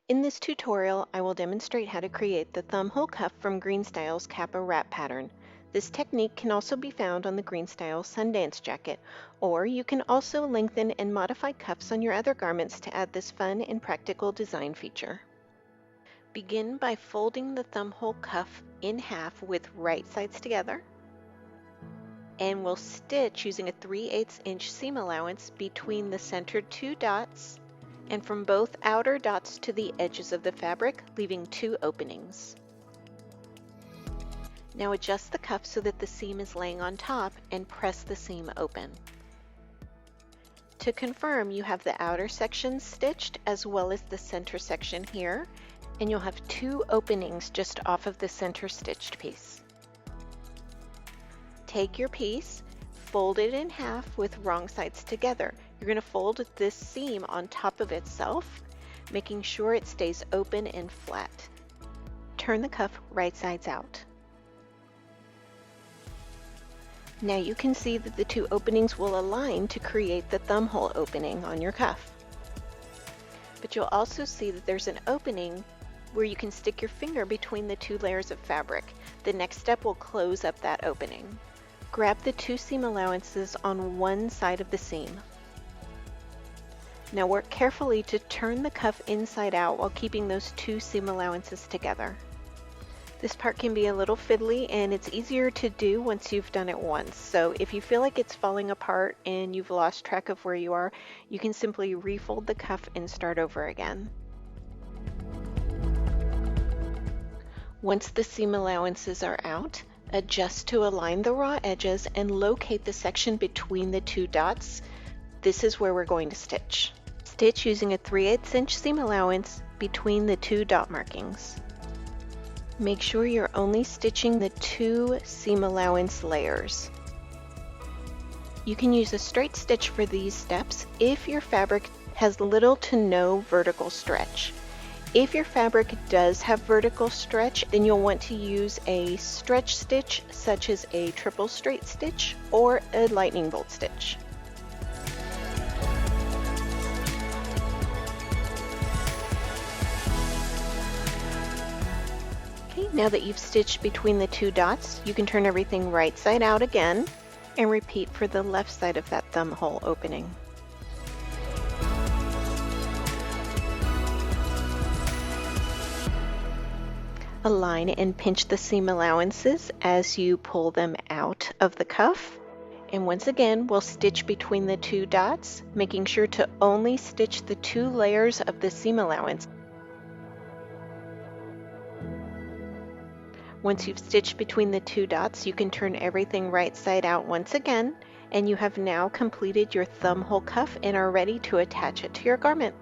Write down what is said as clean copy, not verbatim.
In this tutorial, I will demonstrate how to create the thumbhole cuff from Greenstyle's Capa wrap pattern. This technique can also be found on the Greenstyle Sundance jacket, or you can also lengthen and modify cuffs on your other garments to add this fun and practical design feature. Begin by folding the thumbhole cuff in half with right sides together, and we'll stitch using a 3/8 inch seam allowance between the centered two dots and from both outer dots to the edges of the fabric, leaving two openings. Now adjust the cuff so that the seam is laying on top and press the seam open. To confirm, you have the outer section stitched as well as the center section here, and you'll have two openings just off of the center stitched piece. Take your piece, fold it in half with wrong sides together. You're going to fold this seam on top of itself, making sure it stays open and flat. Turn the cuff right sides out. Now you can see that the two openings will align to create the thumbhole opening on your cuff. But you'll also see that there's an opening where you can stick your finger between the two layers of fabric. The next step will close up that opening. Grab the two seam allowances on one side of the seam. Now work carefully to turn the cuff inside out while keeping those two seam allowances together. This part can be a little fiddly, and it's easier to do once you've done it once. So if you feel like it's falling apart and you've lost track of where you are, you can simply refold the cuff and start over again. Once the seam allowances are out, adjust to align the raw edges and locate the section between the two dots. This is where we're going to stitch. Stitch using a 3/8 inch seam allowance between the two dot markings. Make sure you're only stitching the two seam allowance layers. You can use a straight stitch for these steps if your fabric has little to no vertical stretch. If your fabric does have vertical stretch, then you'll want to use a stretch stitch such as a triple straight stitch or a lightning bolt stitch. Okay, now that you've stitched between the two dots, you can turn everything right side out again and repeat for the left side of that thumbhole opening. Align and pinch the seam allowances as you pull them out of the cuff. And once again, we'll stitch between the two dots, making sure to only stitch the two layers of the seam allowance. Once you've stitched between the two dots, you can turn everything right side out once again, and you have now completed your thumbhole cuff and are ready to attach it to your garment.